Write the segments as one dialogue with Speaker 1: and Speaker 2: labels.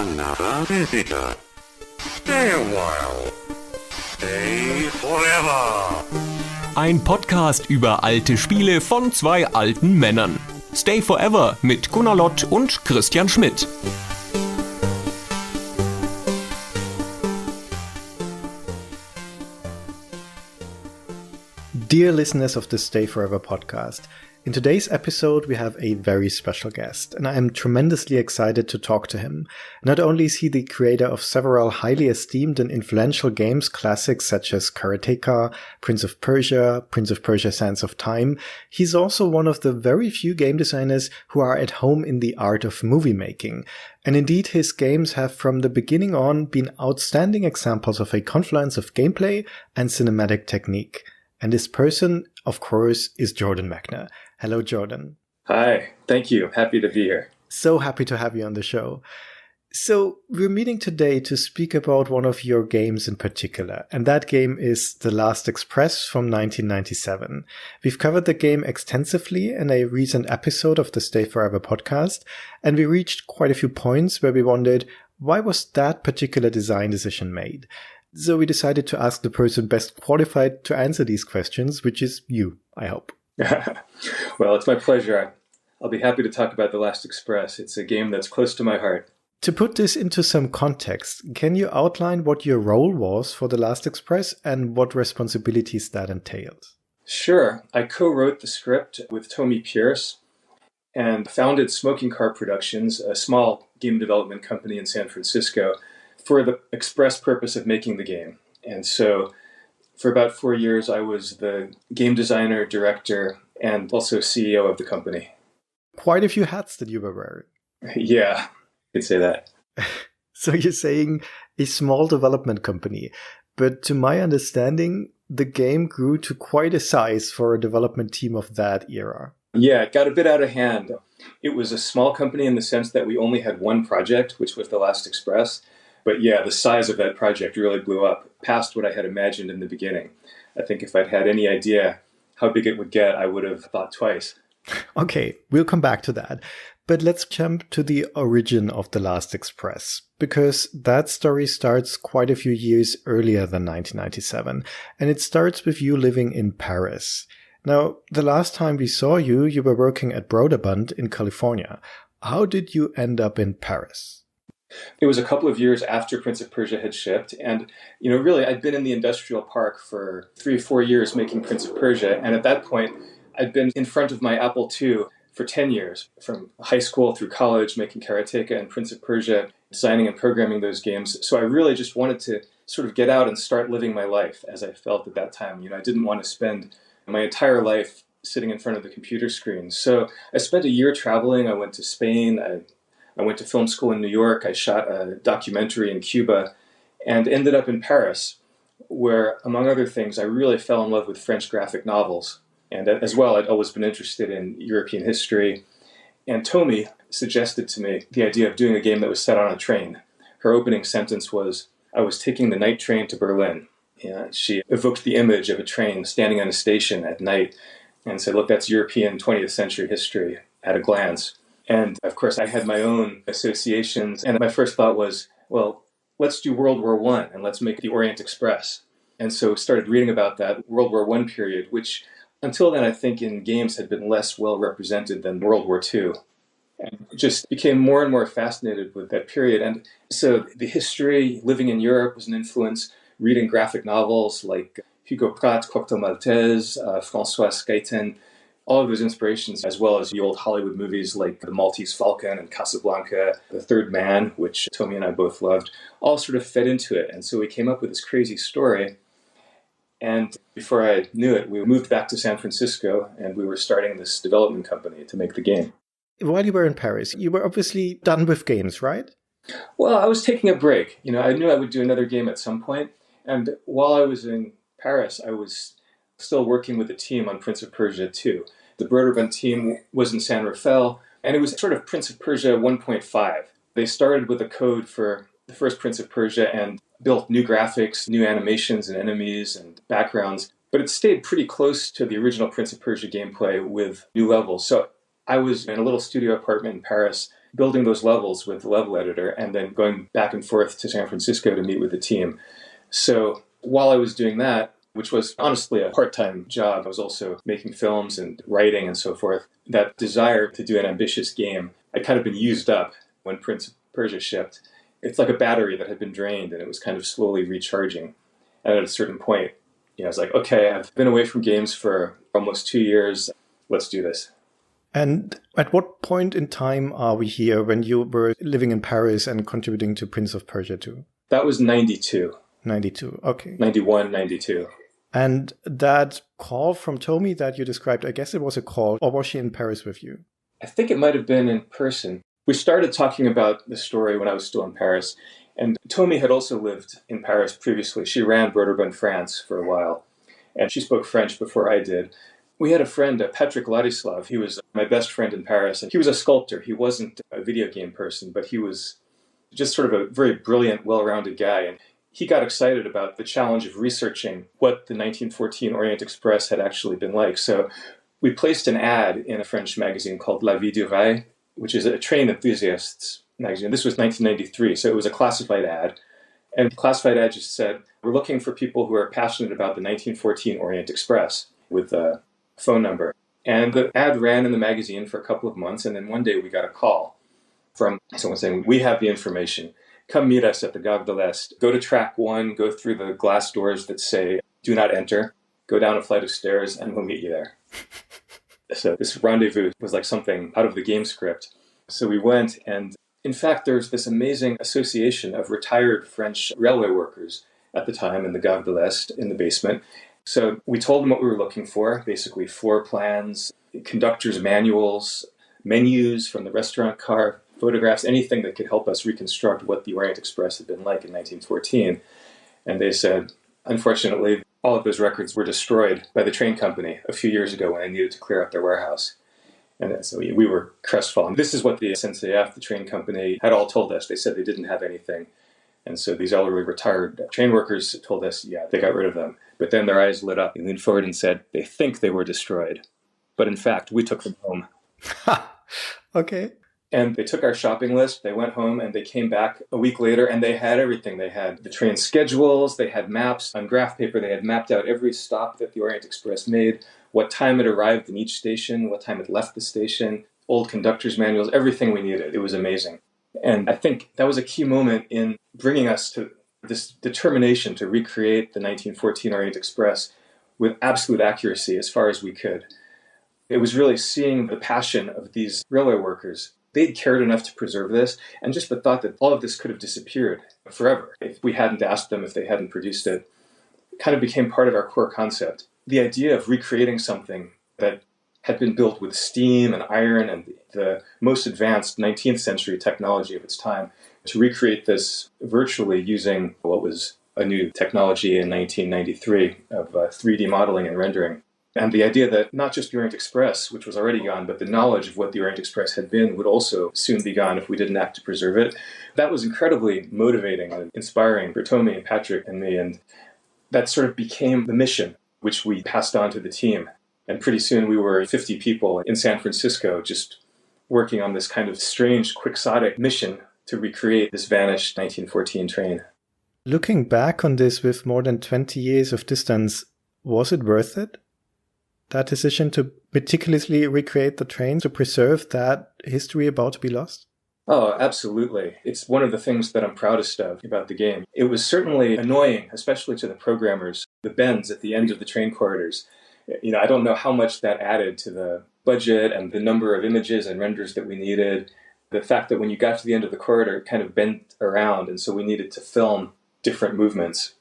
Speaker 1: another visitor. Stay a while. Stay forever.
Speaker 2: Ein Podcast über alte Spiele von zwei alten Männern. Stay Forever mit Gunnar Lott und Christian Schmidt.
Speaker 3: Dear listeners of the Stay Forever podcast, in today's episode we have a very special guest, and I am tremendously excited to talk to him. Not only is he the creator of several highly esteemed and influential games classics such as Karateka, Prince of Persia Sands of Time, he's also one of the very few game designers who are at home in the art of movie making. And indeed, his games have from the beginning on been outstanding examples of a confluence of gameplay and cinematic technique. And this person, of course, is Jordan Mechner. Hello, Jordan.
Speaker 4: Hi, thank you. Happy to be here.
Speaker 3: So happy to have you on the show. So we're meeting today to speak about one of your games in particular, and that game is The Last Express from 1997. We've covered the game extensively in a recent episode of the Stay Forever podcast, and we reached quite a few points where we wondered, why was that particular design decision made? So we decided to ask the person best qualified to answer these questions, which is you, I hope.
Speaker 4: Well, it's my pleasure. I'll be happy to talk about The Last Express. It's a game that's close to my heart.
Speaker 3: To put this into some context, can you outline what your role was for The Last Express and what responsibilities that entailed?
Speaker 4: Sure. I co-wrote the script with Tommy Pierce and founded Smoking Car Productions, a small game development company in San Francisco, for the express purpose of making the game. And so for about 4 years, I was the game designer, director, and also CEO of the company.
Speaker 3: Quite a few hats that you were wearing.
Speaker 4: Yeah, you could say that.
Speaker 3: So you're saying a small development company, but to my understanding, the game grew to quite a size for a development team of that era.
Speaker 4: Yeah, it got a bit out of hand. It was a small company in the sense that we only had one project, which was The Last Express. But yeah, the size of that project really blew up past what I had imagined in the beginning. I think if I'd had any idea how big it would get, I would have thought twice.
Speaker 3: Okay, we'll come back to that. But let's jump to the origin of The Last Express, because that story starts quite a few years earlier than 1997, and it starts with you living in Paris. Now, the last time we saw you, you were working at Broderbund in California. How did you end up in Paris?
Speaker 4: It was a couple of years after Prince of Persia had shipped. And, really, I'd been in the industrial park for 3 or 4 years making Prince of Persia. And at that point, I'd been in front of my Apple II for 10 years, from high school through college, making Karateka and Prince of Persia, designing and programming those games. So I really just wanted to sort of get out and start living my life as I felt at that time. I didn't want to spend my entire life sitting in front of the computer screen. So I spent a year traveling. I went to Spain. I went to film school in New York. I shot a documentary in Cuba and ended up in Paris, where, among other things, I really fell in love with French graphic novels. And as well, I'd always been interested in European history. And Tommy suggested to me the idea of doing a game that was set on a train. Her opening sentence was, "I was taking the night train to Berlin." Yeah, she evoked the image of a train standing on a station at night and said, look, that's European 20th century history at a glance. And of course, I had my own associations. And my first thought was, well, let's do World War I and let's make the Orient Express. And so started reading about that World War I period, which until then, I think in games had been less well represented than World War II. And just became more and more fascinated with that period. And so the history, living in Europe was an influence, reading graphic novels like Hugo Pratt, Cocktail Maltese, François Skyton, all of those inspirations, as well as the old Hollywood movies like The Maltese Falcon and Casablanca, The Third Man, which Tommy and I both loved, all sort of fed into it. And so we came up with this crazy story. And before I knew it, we moved back to San Francisco and we were starting this development company to make the game.
Speaker 3: While you were in Paris, you were obviously done with games, right?
Speaker 4: Well, I was taking a break. I knew I would do another game at some point. And while I was in Paris, I was still working with the team on Prince of Persia 2. The Broderbund team was in San Rafael, and it was sort of Prince of Persia 1.5. They started with a code for the first Prince of Persia and built new graphics, new animations and enemies and backgrounds, but it stayed pretty close to the original Prince of Persia gameplay with new levels. So I was in a little studio apartment in Paris building those levels with the level editor and then going back and forth to San Francisco to meet with the team. So while I was doing that, which was honestly a part-time job, I was also making films and writing and so forth. That desire to do an ambitious game had kind of been used up when Prince of Persia shipped. It's like a battery that had been drained and it was kind of slowly recharging. And at a certain point, I was like, okay, I've been away from games for almost 2 years. Let's do this.
Speaker 3: And at what point in time are we here when you were living in Paris and contributing to Prince of Persia 2?
Speaker 4: That was 92.
Speaker 3: 92, okay.
Speaker 4: 91, 92.
Speaker 3: And that call from Tommy that you described, I guess it was a call, or was she in Paris with you?
Speaker 4: I think it might have been in person. We started talking about the story when I was still in Paris. And Tommy had also lived in Paris previously. She ran Broderbund France for a while. And she spoke French before I did. We had a friend, Patrick Ladislav. He was my best friend in Paris. And he was a sculptor. He wasn't a video game person, but he was just sort of a very brilliant, well-rounded guy. And he got excited about the challenge of researching what the 1914 Orient Express had actually been like. So we placed an ad in a French magazine called La Vie du Rail, which is a train enthusiasts magazine. This was 1993, so it was a classified ad. And the classified ad just said, we're looking for people who are passionate about the 1914 Orient Express, with a phone number. And the ad ran in the magazine for a couple of months, and then one day we got a call from someone saying, we have the information. Come meet us at the Gare de l'Est. Go to track 1, go through the glass doors that say, do not enter. Go down a flight of stairs, and we'll meet you there. So this rendezvous was like something out of the game script. So we went, and in fact, there's this amazing association of retired French railway workers at the time in the Gare de l'Est in the basement. So we told them what we were looking for, basically floor plans, conductors' manuals, menus from the restaurant car, photographs, anything that could help us reconstruct what the Orient Express had been like in 1914. And they said, unfortunately, all of those records were destroyed by the train company a few years ago when they needed to clear out their warehouse. And so we were crestfallen. This is what the SNCF, the train company, had all told us. They said they didn't have anything. And so these elderly retired train workers told us, yeah, they got rid of them. But then their eyes lit up and leaned forward and said, they think they were destroyed. But in fact, we took them home.
Speaker 3: Okay.
Speaker 4: And they took our shopping list, they went home, and they came back a week later, and they had everything. They had the train schedules, they had maps on graph paper, they had mapped out every stop that the Orient Express made, what time it arrived in each station, what time it left the station, old conductors' manuals, everything we needed. It was amazing. And I think that was a key moment in bringing us to this determination to recreate the 1914 Orient Express with absolute accuracy as far as we could. It was really seeing the passion of these railway workers. They'd cared enough to preserve this, and just the thought that all of this could have disappeared forever if we hadn't asked them, if they hadn't produced it, kind of became part of our core concept. The idea of recreating something that had been built with steam and iron and the most advanced 19th century technology of its time, to recreate this virtually using what was a new technology in 1993 of 3D modeling and rendering. And the idea that not just the Orient Express, which was already gone, but the knowledge of what the Orient Express had been would also soon be gone if we didn't act to preserve it. That was incredibly motivating and inspiring for Tommy and Patrick and me. And that sort of became the mission, which we passed on to the team. And pretty soon we were 50 people in San Francisco just working on this kind of strange, quixotic mission to recreate this vanished 1914 train.
Speaker 3: Looking back on this with more than 20 years of distance, was it worth it? That decision to meticulously recreate the train, to preserve that history about to be lost?
Speaker 4: Oh, absolutely. It's one of the things that I'm proudest of about the game. It was certainly annoying, especially to the programmers, the bends at the end of the train corridors. I don't know how much that added to the budget and the number of images and renders that we needed. The fact that when you got to the end of the corridor, it kind of bent around, and so we needed to film different movements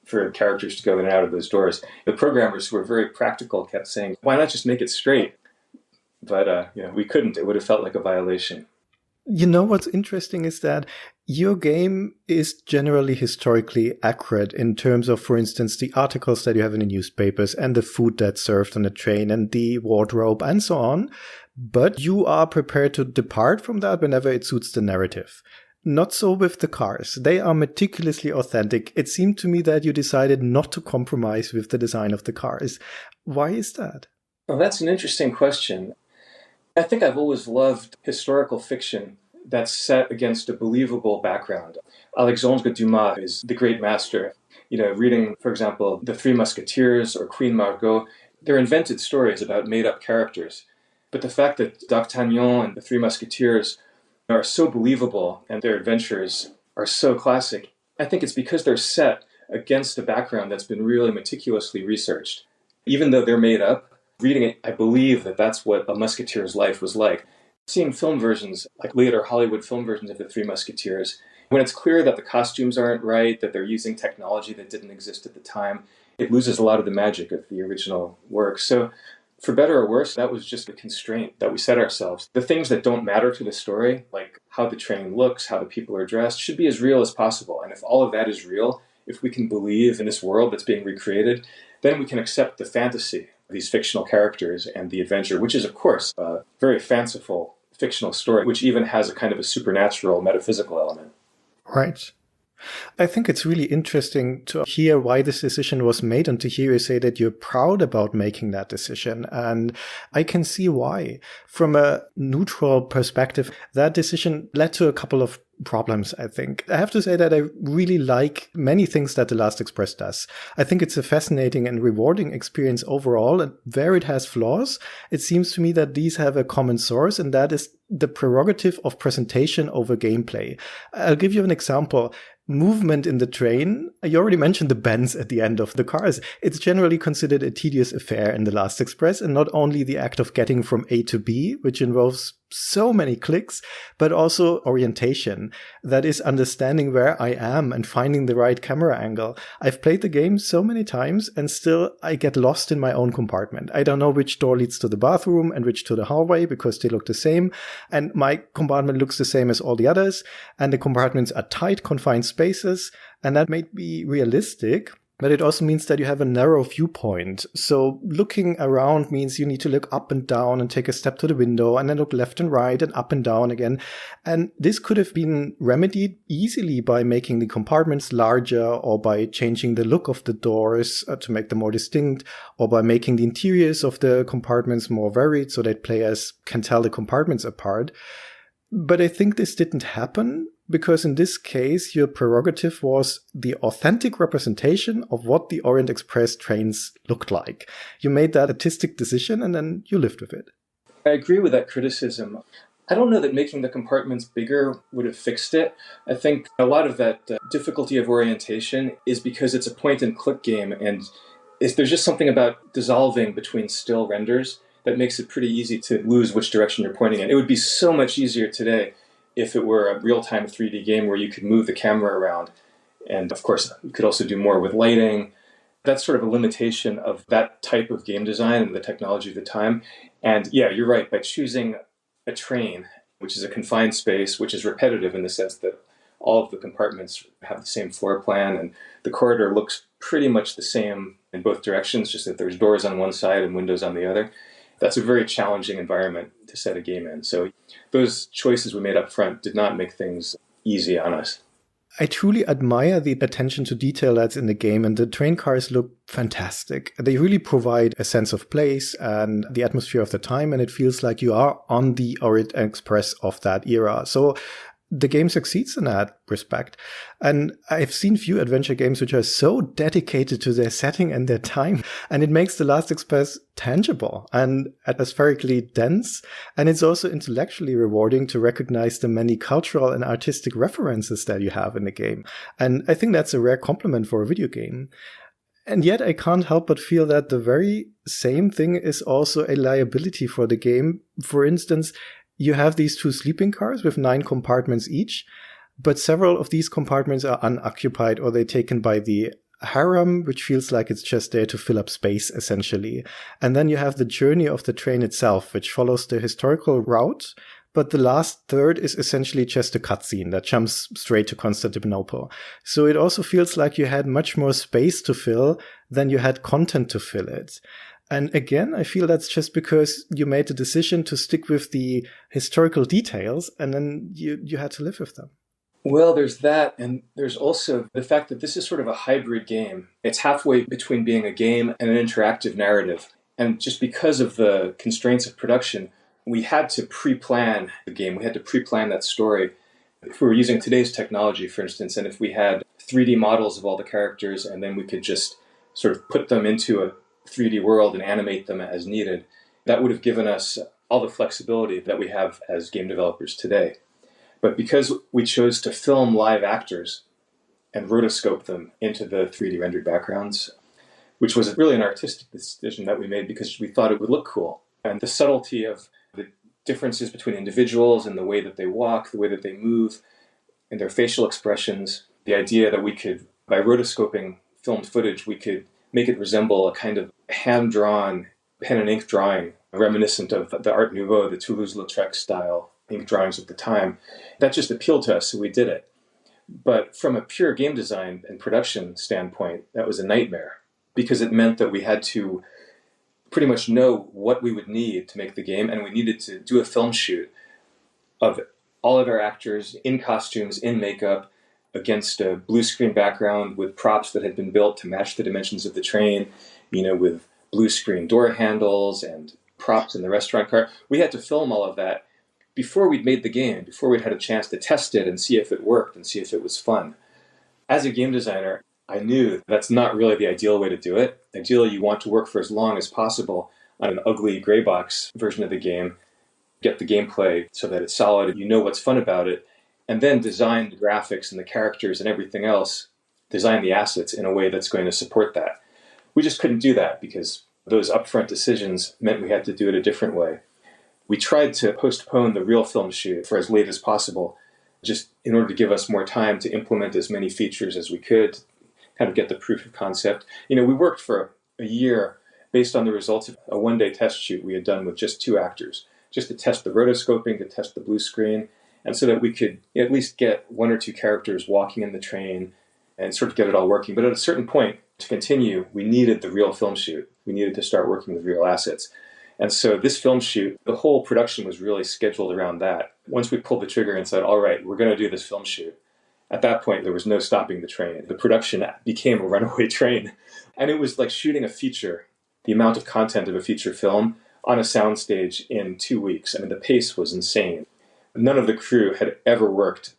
Speaker 4: for characters to go in and out of those doors. The programmers who were very practical kept saying, why not just make it straight? But we couldn't. It would have felt like a violation.
Speaker 3: You know what's interesting is that your game is generally historically accurate in terms of, for instance, the articles that you have in the newspapers and the food that's served on the train and the wardrobe and so on. But you are prepared to depart from that whenever it suits the narrative. Not so with the cars. They are meticulously authentic. It seemed to me that you decided not to compromise with the design of the cars. Why is that?
Speaker 4: Well, that's an interesting question. I think I've always loved historical fiction that's set against a believable background. Alexandre Dumas is the great master. Reading, for example, The Three Musketeers or Queen Margot, they're invented stories about made-up characters. But the fact that D'Artagnan and the Three Musketeers are so believable and their adventures are so classic, I think it's because they're set against a background that's been really meticulously researched. Even though they're made up, reading it, I believe that that's what a musketeer's life was like. Seeing film versions, like later Hollywood film versions of the Three Musketeers, when it's clear that the costumes aren't right, that they're using technology that didn't exist at the time, it loses a lot of the magic of the original work. So, for better or worse, that was just a constraint that we set ourselves. The things that don't matter to the story, like how the train looks, how the people are dressed, should be as real as possible. And if all of that is real, if we can believe in this world that's being recreated, then we can accept the fantasy of these fictional characters and the adventure, which is, of course, a very fanciful fictional story, which even has a kind of a supernatural, metaphysical element.
Speaker 3: Right. I think it's really interesting to hear why this decision was made and to hear you say that you're proud about making that decision. And I can see why. From a neutral perspective, that decision led to a couple of problems, I think. I have to say that I really like many things that The Last Express does. I think it's a fascinating and rewarding experience overall, and where it has flaws, it seems to me that these have a common source, and that is the prerogative of presentation over gameplay. I'll give you an example. Movement in the train. You already mentioned the bends at the end of the cars. It's generally considered a tedious affair in The Last Express, and not only the act of getting from A to B, which involves so many clicks, but also orientation. That is understanding where I am and finding the right camera angle. I've played the game so many times and still I get lost in my own compartment. I don't know which door leads to the bathroom and which to the hallway because they look the same. And my compartment looks the same as all the others. And the compartments are tight, confined spaces. And that may be realistic. But it also means that you have a narrow viewpoint. So looking around means you need to look up and down and take a step to the window and then look left and right and up and down again. And this could have been remedied easily by making the compartments larger or by changing the look of the doors to make them more distinct, or by making the interiors of the compartments more varied so that players can tell the compartments apart. But I think this didn't happen, because in this case, your prerogative was the authentic representation of what the Orient Express trains looked like. You made that artistic decision and then you lived with it.
Speaker 4: I agree with that criticism. I don't know that making the compartments bigger would have fixed it. I think a lot of that difficulty of orientation is because it's a point-and-click game, and there's just something about dissolving between still renders that makes it pretty easy to lose which direction you're pointing in. It would be so much easier today if it were a real-time 3D game where you could move the camera around. And of course, you could also do more with lighting. That's sort of a limitation of that type of game design and the technology of the time. And yeah, you're right. By choosing a train, which is a confined space, which is repetitive in the sense that all of the compartments have the same floor plan and the corridor looks pretty much the same in both directions, just that there's doors on one side and windows on the other. That's a very challenging environment to set a game in. So those choices we made up front did not make things easy on us.
Speaker 3: I truly admire the attention to detail that's in the game, and the train cars look fantastic. They really provide a sense of place and the atmosphere of the time, and it feels like you are on the Orient Express of that era. So the game succeeds in that respect. And I've seen few adventure games which are so dedicated to their setting and their time. And it makes The Last Express tangible and atmospherically dense. And it's also intellectually rewarding to recognize the many cultural and artistic references that you have in the game. And I think that's a rare compliment for a video game. And yet I can't help but feel that the very same thing is also a liability for the game. For instance, you have these 2 sleeping cars with 9 compartments each, but several of these compartments are unoccupied or they're taken by the harem, which feels like it's just there to fill up space, essentially. And then you have the journey of the train itself, which follows the historical route, but the last third is essentially just a cutscene that jumps straight to Constantinople. So it also feels like you had much more space to fill than you had content to fill it. And again, I feel that's just because you made the decision to stick with the historical details and then you had to live with them.
Speaker 4: Well, there's that. And there's also the fact that this is sort of a hybrid game. It's halfway between being a game and an interactive narrative. And just because of the constraints of production, we had to pre-plan the game. We had to pre-plan that story. If we were using today's technology, for instance, and if we had 3D models of all the characters and then we could just sort of put them into a 3D world and animate them as needed, that would have given us all the flexibility that we have as game developers today. But because we chose to film live actors and rotoscope them into the 3D rendered backgrounds, which was really an artistic decision that we made because we thought it would look cool. And the subtlety of the differences between individuals and the way that they walk, the way that they move, and their facial expressions, the idea that we could, by rotoscoping filmed footage, we could make it resemble a kind of hand-drawn pen and ink drawing, reminiscent of the Art Nouveau, the Toulouse-Lautrec style ink drawings of the time. That just appealed to us, so we did it. But from a pure game design and production standpoint, that was a nightmare, because it meant that we had to pretty much know what we would need to make the game, and we needed to do a film shoot of all of our actors in costumes, in makeup, against a blue screen background with props that had been built to match the dimensions of the train, with blue screen door handles and props in the restaurant cart. We had to film all of that before we'd made the game, before we'd had a chance to test it and see if it worked and see if it was fun. As a game designer, I knew that's not really the ideal way to do it. Ideally, you want to work for as long as possible on an ugly gray box version of the game, get the gameplay so that it's solid, you know what's fun about it, and then design the graphics and the characters and everything else, design the assets in a way that's going to support that. We just couldn't do that because those upfront decisions meant we had to do it a different way. We tried to postpone the real film shoot for as late as possible, just in order to give us more time to implement as many features as we could, kind of get the proof of concept. We worked for a year based on the results of a one-day test shoot we had done with just 2 actors, just to test the rotoscoping, to test the blue screen, and so that we could at least get 1 or 2 characters walking in the train and sort of get it all working. But at a certain point, to continue, we needed the real film shoot. We needed to start working with real assets. And so this film shoot, the whole production was really scheduled around that. Once we pulled the trigger and said, all right, we're going to do this film shoot, at that point, there was no stopping the train. The production became a runaway train. And it was like shooting a feature, the amount of content of a feature film, on a soundstage in 2 weeks. I mean, the pace was insane. None of the crew had ever worked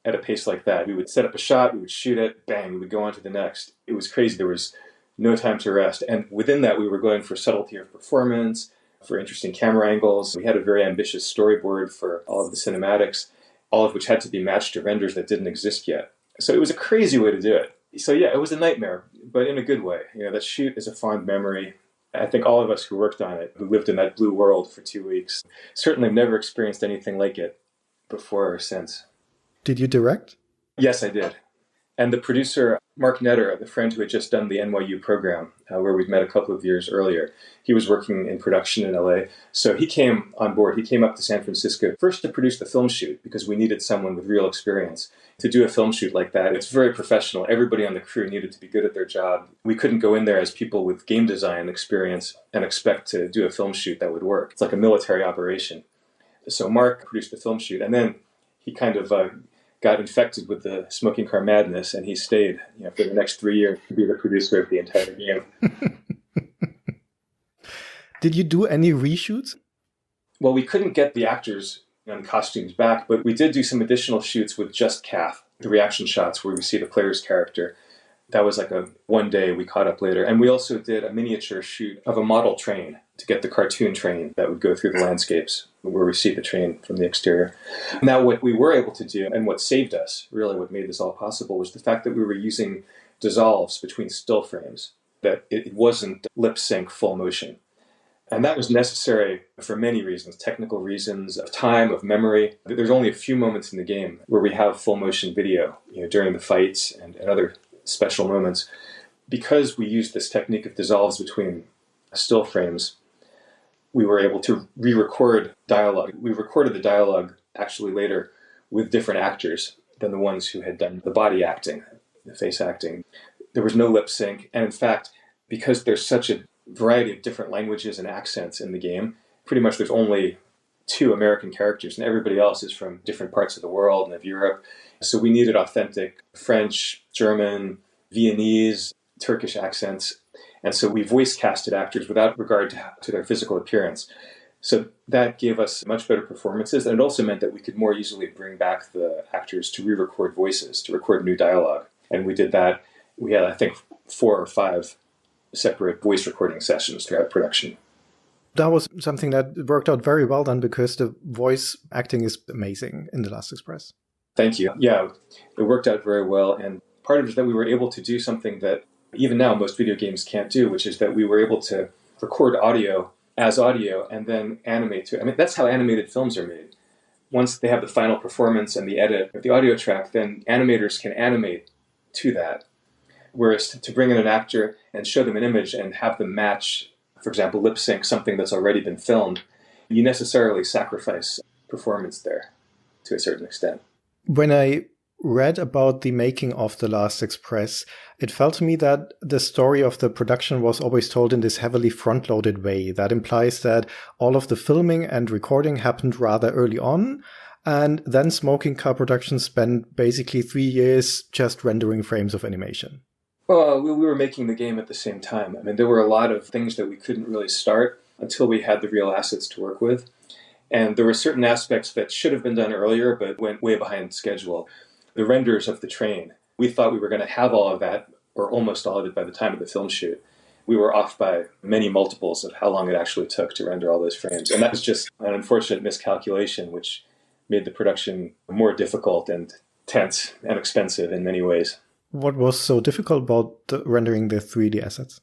Speaker 4: at a pace like that. We would set up a shot, we would shoot it, bang, we would go on to the next. It was crazy. There was no time to rest. And within that, we were going for subtlety of performance, for interesting camera angles. We had a very ambitious storyboard for all of the cinematics, all of which had to be matched to renders that didn't exist yet. So it was a crazy way to do it. So yeah, it was a nightmare, but in a good way. That shoot is a fond memory. I think all of us who worked on it, who lived in that blue world for 2 weeks, certainly never experienced anything like it before or since.
Speaker 3: Did you direct?
Speaker 4: Yes, I did. And the producer, Mark Netter, the friend who had just done the NYU program, where we'd met a couple of years earlier, he was working in production in LA. So he came on board. He came up to San Francisco first to produce the film shoot because we needed someone with real experience to do a film shoot like that. It's very professional. Everybody on the crew needed to be good at their job. We couldn't go in there as people with game design experience and expect to do a film shoot that would work. It's like a military operation. So Mark produced the film shoot, and then he kind of got infected with the smoking car madness, and he stayed for the next 3 years to be the producer of the entire game.
Speaker 3: Did you do any reshoots?
Speaker 4: Well, we couldn't get the actors and costumes back, but we did do some additional shoots with just Kath, the reaction shots where we see the player's character. That was like a one day we caught up later. And we also did a miniature shoot of a model train to get the cartoon train that would go through the landscapes where we see the train from the exterior. Now, what we were able to do, and what saved us, really what made this all possible, was the fact that we were using dissolves between still frames, that it wasn't lip sync full motion. And that was necessary for many reasons, technical reasons, of time, of memory. There's only a few moments in the game where we have full motion video, during the fights and other special moments. Because we used this technique of dissolves between still frames, we were able to re-record dialogue. We recorded the dialogue actually later with different actors than the ones who had done the body acting, the face acting. There was no lip sync. And in fact, because there's such a variety of different languages and accents in the game, pretty much there's only 2 American characters, and everybody else is from different parts of the world and of Europe. So we needed authentic French, German, Viennese, Turkish accents. And so we voice casted actors without regard to their physical appearance. So that gave us much better performances, and it also meant that we could more easily bring back the actors to re-record voices, to record new dialogue. And we did that. We had, I think, 4 or 5 separate voice recording sessions throughout production.
Speaker 3: That was something that worked out very well then, because the voice acting is amazing in The Last Express.
Speaker 4: Thank you. Yeah, it worked out very well. And part of it is that we were able to do something that even now most video games can't do, which is that we were able to record audio as audio and then animate to it. I mean, that's how animated films are made. Once they have the final performance and the edit of the audio track, then animators can animate to that. Whereas to bring in an actor and show them an image and have them match, for example, lip sync something that's already been filmed, you necessarily sacrifice performance there to a certain extent.
Speaker 3: When I read about the making of The Last Express, it felt to me that the story of the production was always told in this heavily front-loaded way. That implies that all of the filming and recording happened rather early on, and then Smoking Car Productions spent basically 3 years just rendering frames of animation.
Speaker 4: Well, we were making the game at the same time. I mean, there were a lot of things that we couldn't really start until we had the real assets to work with. And there were certain aspects that should have been done earlier, but went way behind schedule. The renders of the train, we thought we were going to have all of that, or almost all of it, by the time of the film shoot. We were off by many multiples of how long it actually took to render all those frames. And that was just an unfortunate miscalculation, which made the production more difficult and tense and expensive in many ways.
Speaker 3: What was so difficult about rendering the 3D assets?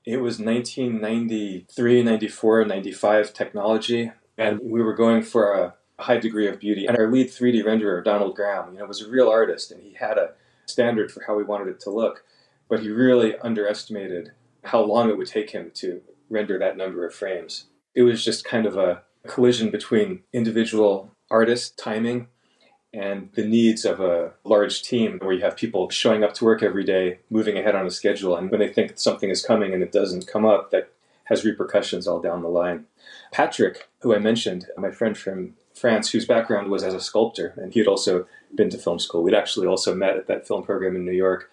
Speaker 4: It was 1993, 94, 95 technology, and we were going for a high degree of beauty. And our lead 3D renderer, Donald Graham, was a real artist, and he had a standard for how we wanted it to look, but he really underestimated how long it would take him to render that number of frames. It was just kind of a collision between individual artist timing and the needs of a large team where you have people showing up to work every day, moving ahead on a schedule, and when they think something is coming and it doesn't come up, that has repercussions all down the line. Patrick, who I mentioned, my friend from France, whose background was as a sculptor, and he had also been to film school. We'd actually also met at that film program in New York.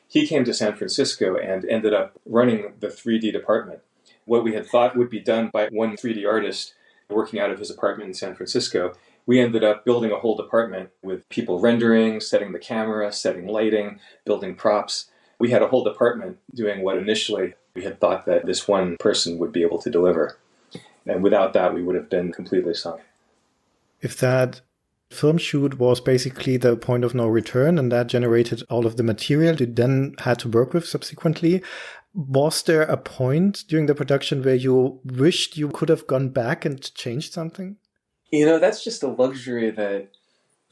Speaker 4: He came to San Francisco and ended up running the 3D department. What we had thought would be done by one 3D artist working out of his apartment in San Francisco, we ended up building a whole department with people rendering, setting the camera, setting lighting, building props. We had a whole department doing what initially we had thought that this one person would be able to deliver. And without that, we would have been completely sunk.
Speaker 3: If that film shoot was basically the point of no return and that generated all of the material you then had to work with subsequently, was there a point during the production where you wished you could have gone back and changed something?
Speaker 4: That's just a luxury that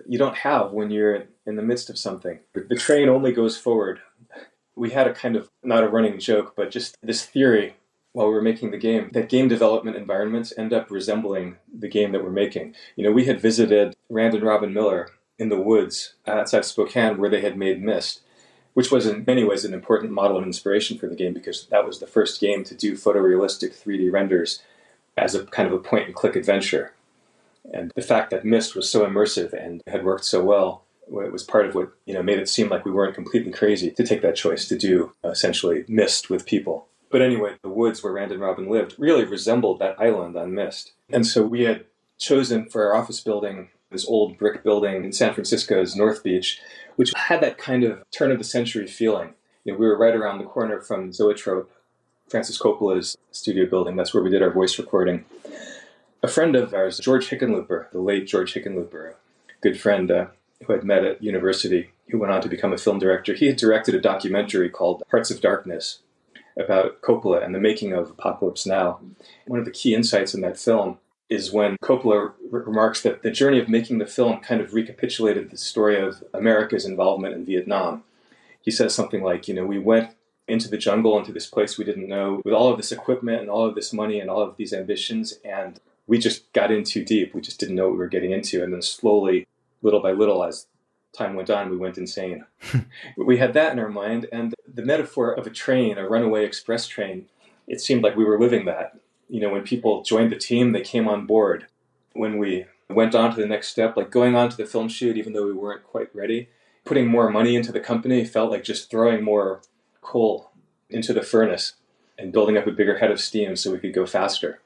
Speaker 4: you don't have when you're in the midst of something. The train only goes forward. We had a kind of, not a running joke, but just this theory while we were making the game, that game development environments end up resembling the game that we're making. We had visited Rand and Robin Miller in the woods outside Spokane where they had made Myst, which was in many ways an important model and inspiration for the game because that was the first game to do photorealistic 3D renders as a kind of a point-and-click adventure. And the fact that Myst was so immersive and had worked so well, it was part of what made it seem like we weren't completely crazy to take that choice to do essentially Myst with people. But anyway, the woods where Rand and Robin lived really resembled that island on Myst. And so we had chosen for our office building this old brick building in San Francisco's North Beach, which had that kind of turn-of-the-century feeling. We were right around the corner from Zoetrope, Francis Coppola's studio building. That's where we did our voice recording. A friend of ours, George Hickenlooper, the late George Hickenlooper, a good friend who I'd met at university, who went on to become a film director, he had directed a documentary called Hearts of Darkness about Coppola and the making of Apocalypse Now. One of the key insights in that film is when Coppola remarks that the journey of making the film kind of recapitulated the story of America's involvement in Vietnam. He says something like, we went into the jungle, into this place we didn't know, with all of this equipment and all of this money and all of these ambitions, and we just got in too deep. We just didn't know what we were getting into. And then slowly, little by little, as time went on, we went insane. We had that in our mind. And the metaphor of a train, a runaway express train, it seemed like we were living that. When people joined the team, they came on board. When we went on to the next step, like going on to the film shoot, even though we weren't quite ready, putting more money into the company felt like just throwing more coal into the furnace. and building up a bigger head of steam so we could go faster.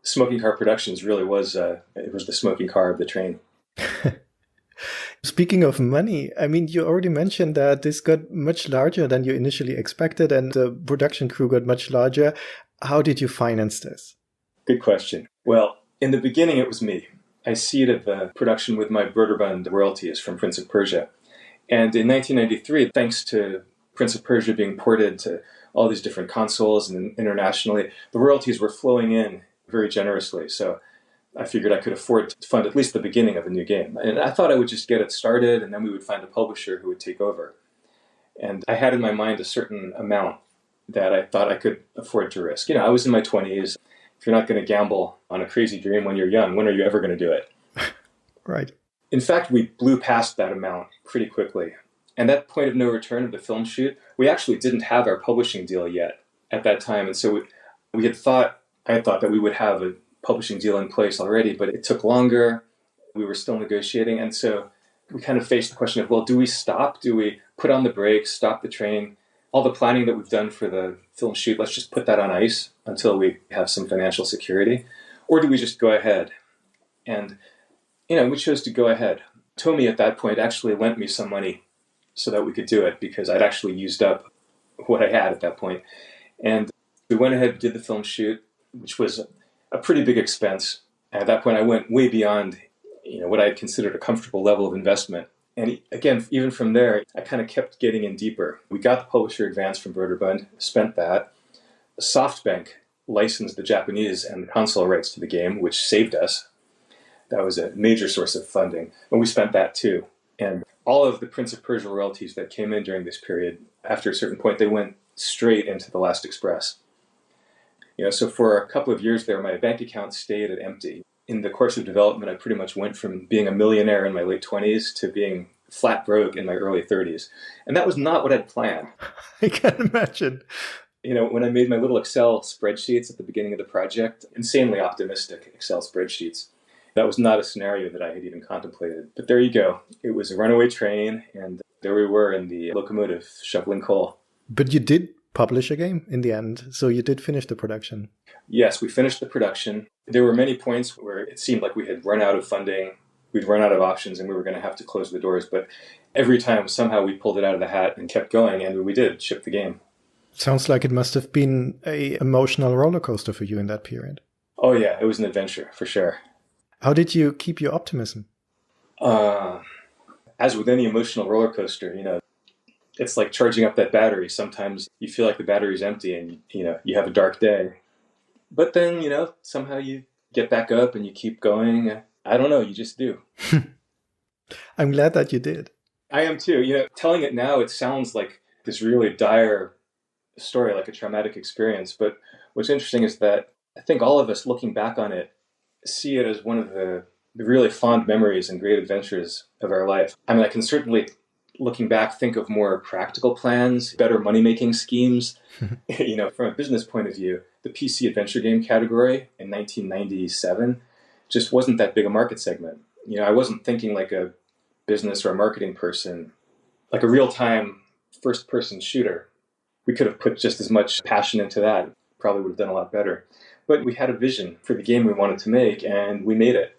Speaker 4: Smoking Car Productions really was, it was the smoking car of the train.
Speaker 3: Speaking of money, I mean, you already mentioned that this got much larger than you initially expected and the production crew got much larger. How did you finance this?
Speaker 4: Good question. Well, in the beginning, it was me. I seeded the production with my Broderbund royalties from Prince of Persia. And in 1993, thanks to Prince of Persia being ported to all these different consoles and internationally, the royalties were flowing in very generously. So I figured I could afford to fund at least the beginning of a new game. And I thought I would just get it started, and then we would find a publisher who would take over. And I had in my mind a certain amount that I thought I could afford to risk. You know, I was in my 20s. If you're not going to gamble on a crazy dream when you're young, when are you ever going to do it?
Speaker 3: Right.
Speaker 4: In fact, we blew past that amount pretty quickly. And that point of no return of the film shoot, we actually didn't have our publishing deal yet at that time. And so I had thought that we would have a publishing deal in place already, but it took longer. We were still negotiating. And so we kind of faced the question of, well, do we stop? Do we put on the brakes, stop the train? All the planning that we've done for the film shoot, let's just put that on ice until we have some financial security. Or do we just go ahead? And, you know, we chose to go ahead. Tomi at that point actually lent me some money so that we could do it because I'd actually used up what I had at that point. And we went ahead and did the film shoot, which was a pretty big expense. At that point, I went way beyond, you know, what I had considered a comfortable level of investment. And again, even from there, I kind of kept getting in deeper. We got the publisher advance from Broderbund, spent that. SoftBank licensed the Japanese and the console rights to the game, which saved us. That was a major source of funding. And we spent that too. And all of the Prince of Persia royalties that came in during this period, after a certain point, they went straight into the Last Express. You know, so for a couple of years there, my bank account stayed at empty. In the course of development, I pretty much went from being a millionaire in my late 20s to being flat broke in my early 30s. And that was not what I'd planned.
Speaker 3: I can imagine.
Speaker 4: You know, when I made my little Excel spreadsheets at the beginning of the project, insanely optimistic Excel spreadsheets, that was not a scenario that I had even contemplated. But there you go. It was a runaway train, and there we were in the locomotive shoveling coal.
Speaker 3: But you did publish a game in the end, so you did finish the production.
Speaker 4: Yes, we finished the production. There were many points where it seemed like we had run out of funding, we'd run out of options, and we were going to have to close the doors. But every time, somehow we pulled it out of the hat and kept going, and we did ship the game.
Speaker 3: Sounds like it must have been an emotional roller coaster for you in that period.
Speaker 4: Oh yeah, it was an adventure, for sure.
Speaker 3: How did you keep your optimism?
Speaker 4: As with any emotional roller coaster, you know, it's like charging up that battery. Sometimes you feel like the battery's empty and, you know, you have a dark day. But then, you know, somehow you get back up and you keep going. I don't know, you just do.
Speaker 3: I'm glad that you did.
Speaker 4: I am too. You know, telling it now, it sounds like this really dire story, like a traumatic experience. But what's interesting is that I think all of us looking back on it see it as one of the really fond memories and great adventures of our life. I mean, I can certainly, looking back, think of more practical plans, better money-making schemes. You know, from a business point of view, the PC adventure game category in 1997 just wasn't that big a market segment. You know, I wasn't thinking like a business or a marketing person, like a real-time first-person shooter. We could have put just as much passion into that. Probably would have done a lot better. But we had a vision for the game we wanted to make, and we made it.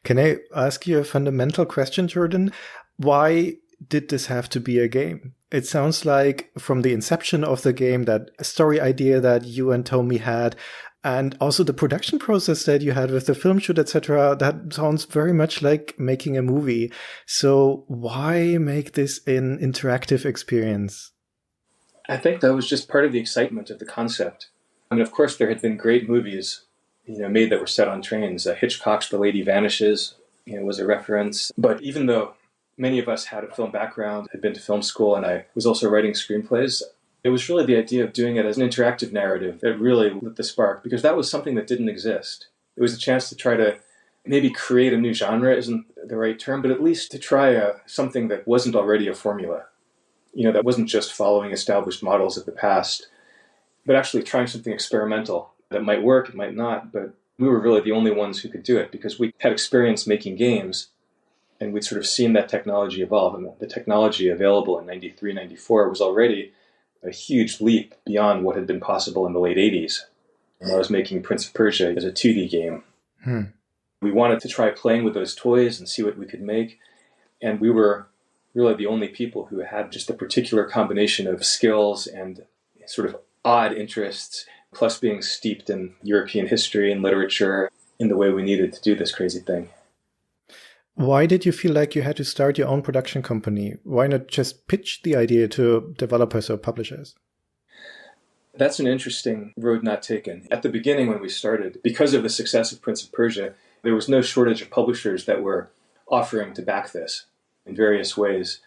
Speaker 3: Can I ask you a fundamental question, Jordan? Why did this have to be a game? It sounds like from the inception of the game, that story idea that you and Tomi had, and also the production process that you had with the film shoot, etc., that sounds very much like making a movie. So why make this an interactive experience?
Speaker 4: I think that was just part of the excitement of the concept. I mean, of course, there had been great movies, you know, made that were set on trains. Hitchcock's The Lady Vanishes, you know, was a reference. But even though many of us had a film background, had been to film school, and I was also writing screenplays, it was really the idea of doing it as an interactive narrative that really lit the spark, because that was something that didn't exist. It was a chance to try to maybe create a new genre, isn't the right term, but at least to try something that wasn't already a formula. You know, that wasn't just following established models of the past, but actually trying something experimental that might work, it might not, but we were really the only ones who could do it because we had experience making games and we'd sort of seen that technology evolve. And the technology available in 93, 94 was already a huge leap beyond what had been possible in the late 80s. When I was making Prince of Persia as a 2D game. We wanted to try playing with those toys and see what we could make. And we were really the only people who had just a particular combination of skills and sort of odd interests, plus being steeped in European history and literature in the way we needed to do this crazy thing.
Speaker 3: Why did you feel like you had to start your own production company? Why not just pitch the idea to developers or publishers?
Speaker 4: That's an interesting road not taken. At the beginning when we started, because of the success of Prince of Persia, there was no shortage of publishers that were offering to back this in various ways.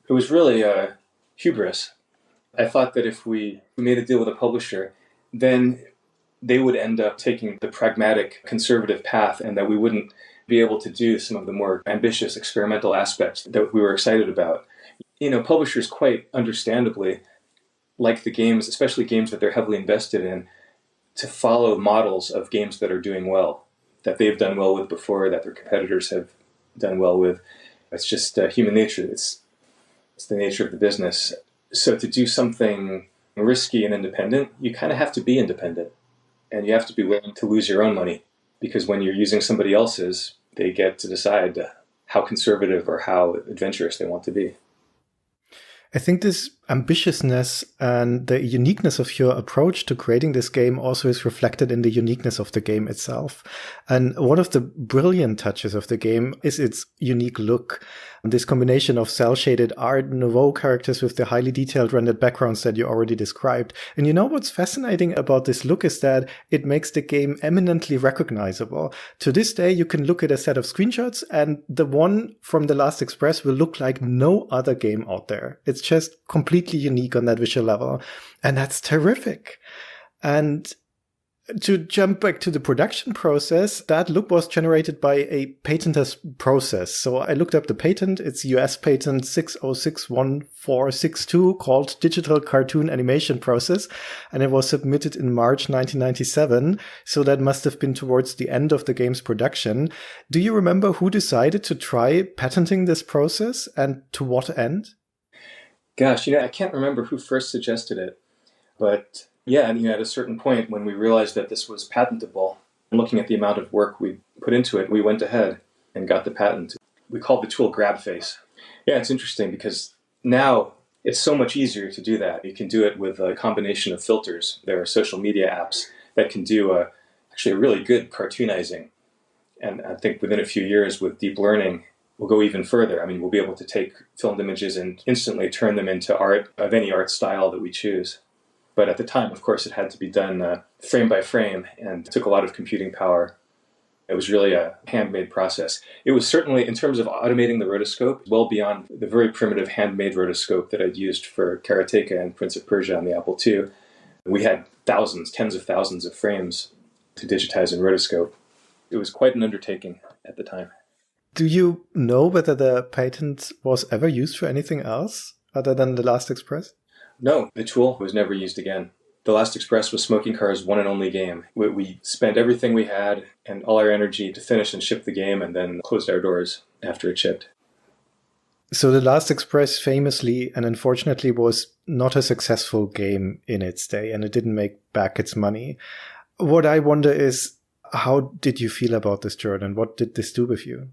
Speaker 4: It was really a hubris. I thought that if we made a deal with a publisher, then they would end up taking the pragmatic conservative path and that we wouldn't be able to do some of the more ambitious experimental aspects that we were excited about. You know, publishers quite understandably like the games, especially games that they're heavily invested in, to follow models of games that are doing well, that they've done well with before, that their competitors have done well with. It's just human nature. It's the nature of the business. So to do something risky and independent, you kind of have to be independent. And you have to be willing to lose your own money. Because when you're using somebody else's, they get to decide how conservative or how adventurous they want to be.
Speaker 3: I think this ambitiousness and the uniqueness of your approach to creating this game also is reflected in the uniqueness of the game itself. And one of the brilliant touches of the game is its unique look. And this combination of cel-shaded Art Nouveau characters with the highly detailed rendered backgrounds that you already described. And you know what's fascinating about this look is that it makes the game eminently recognizable. To this day, you can look at a set of screenshots and the one from The Last Express will look like no other game out there. It's just completely unique on that visual level. And that's terrific. And to jump back to the production process, that look was generated by a patented process. So I looked up the patent. It's US patent 6061462 called Digital Cartoon Animation Process. And it was submitted in March 1997. So that must have been towards the end of the game's production. Do you remember who decided to try patenting this process and to what end?
Speaker 4: Gosh, I can't remember who first suggested it, but yeah, at a certain point when we realized that this was patentable, and looking at the amount of work we put into it, we went ahead and got the patent. We called the tool GrabFace. Yeah, it's interesting because now it's so much easier to do that. You can do it with a combination of filters. There are social media apps that can do actually a really good cartoonizing. And I think within a few years with deep learning, we'll go even further. I mean, we'll be able to take filmed images and instantly turn them into art of any art style that we choose. But at the time, of course, it had to be done frame by frame and took a lot of computing power. It was really a handmade process. It was certainly, in terms of automating the rotoscope, well beyond the very primitive handmade rotoscope that I'd used for Karateka and Prince of Persia on the Apple II. We had thousands, tens of thousands of frames to digitize in rotoscope. It was quite an undertaking at the time.
Speaker 3: Do you know whether the patent was ever used for anything else other than The Last Express?
Speaker 4: No, the tool was never used again. The Last Express was Smoking Car's one and only game. We spent everything we had and all our energy to finish and ship the game and then closed our doors after it shipped.
Speaker 3: So The Last Express famously and unfortunately was not a successful game in its day and it didn't make back its money. What I wonder is, how did you feel about this, Jordan? What did this do with you?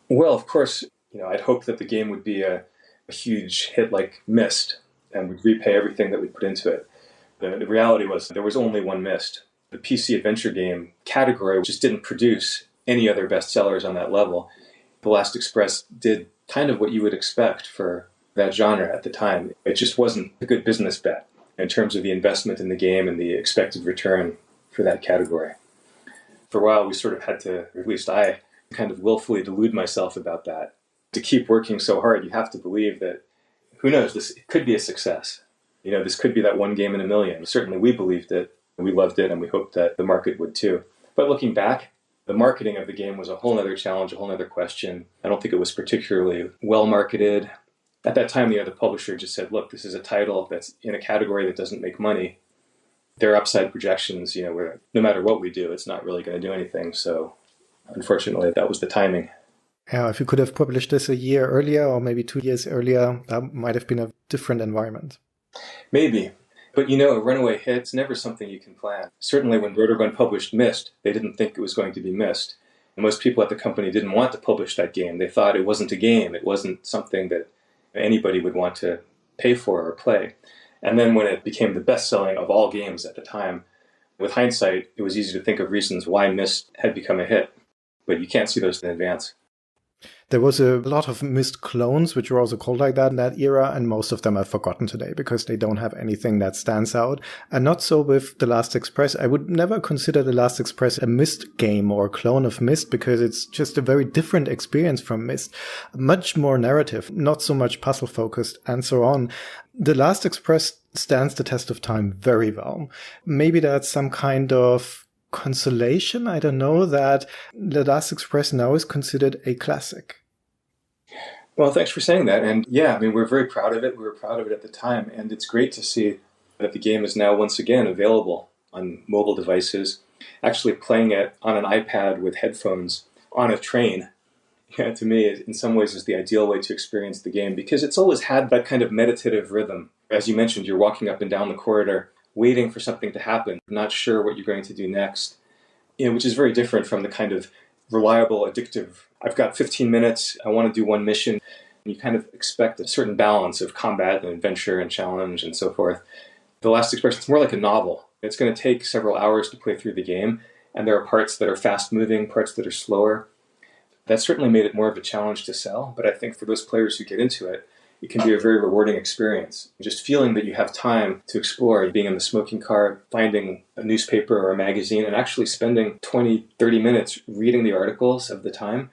Speaker 4: Well, of course, I'd hoped that the game would be a huge hit like Myst and would repay everything that we put into it. The reality was there was only one Myst. The PC adventure game category just didn't produce any other bestsellers on that level. The Last Express did kind of what you would expect for that genre at the time. It just wasn't a good business bet in terms of the investment in the game and the expected return for that category. For a while, we sort of had to, or at least I, kind of willfully delude myself about that. To keep working so hard, you have to believe that, who knows, this could be a success. This could be that one game in a million. Certainly we believed it, we loved it, and we hoped that the market would too. But looking back, the marketing of the game was a whole other challenge, a whole other question. I don't think it was particularly well marketed. At that time, the publisher just said, look, this is a title that's in a category that doesn't make money. There are upside projections, where no matter what we do, it's not really going to do anything. So unfortunately, that was the timing.
Speaker 3: Yeah, if you could have published this a year earlier or maybe 2 years earlier, that might have been a different environment.
Speaker 4: Maybe. But you know, a runaway hit's never something you can plan. Certainly when Rotogun published Myst, they didn't think it was going to be Myst. And most people at the company didn't want to publish that game. They thought it wasn't a game. It wasn't something that anybody would want to pay for or play. And then when it became the best-selling of all games at the time, with hindsight, it was easy to think of reasons why Myst had become a hit. But you can't see those in advance.
Speaker 3: There was a lot of Myst clones, which were also called like that in that era, and most of them are forgotten today because they don't have anything that stands out. And not so with The Last Express. I would never consider The Last Express a Myst game or a clone of Myst because it's just a very different experience from Myst. Much more narrative, not so much puzzle focused, and so on. The Last Express stands the test of time very well. Maybe that's some kind of consolation, I don't know, that The Last Express now is considered a classic.
Speaker 4: Well, thanks for saying that. And yeah, I mean, we're very proud of it. We were proud of it at the time. And it's great to see that the game is now once again available on mobile devices. Actually playing it on an iPad with headphones on a train, to me, in some ways is the ideal way to experience the game because it's always had that kind of meditative rhythm. As you mentioned, you're walking up and down the corridor, waiting for something to happen, not sure what you're going to do next, which is very different from the kind of reliable, addictive, I've got 15 minutes, I want to do one mission. You kind of expect a certain balance of combat and adventure and challenge and so forth. The Last Express, it's more like a novel. It's going to take several hours to play through the game, and there are parts that are fast-moving, parts that are slower. That certainly made it more of a challenge to sell, but I think for those players who get into it, it can be a very rewarding experience. Just feeling that you have time to explore, being in the smoking car, finding a newspaper or a magazine, and actually spending 20, 30 minutes reading the articles of the time.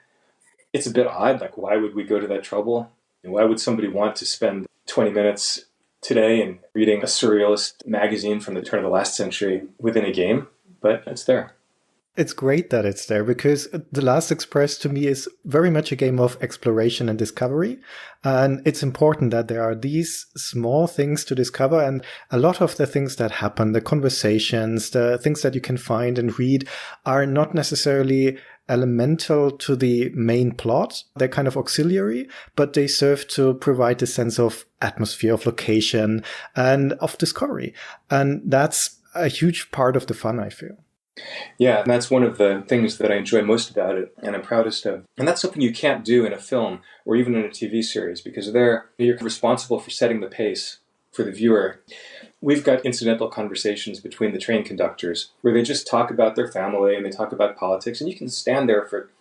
Speaker 4: It's a bit odd, like why would we go to that trouble? And why would somebody want to spend 20 minutes today in reading a surrealist magazine from the turn of the last century within a game? But it's there.
Speaker 3: It's great that it's there because The Last Express to me is very much a game of exploration and discovery. And it's important that there are these small things to discover. And a lot of the things that happen, the conversations, the things that you can find and read are not necessarily elemental to the main plot. They're kind of auxiliary, but they serve to provide a sense of atmosphere, of location, and of discovery. And that's a huge part of the fun, I feel.
Speaker 4: Yeah, and that's one of the things that I enjoy most about it, and I'm proudest of. And that's something you can't do in a film or even in a TV series, because there you're responsible for setting the pace for the viewer. We've got incidental conversations between the train conductors where they just talk about their family and they talk about politics, and you can stand there for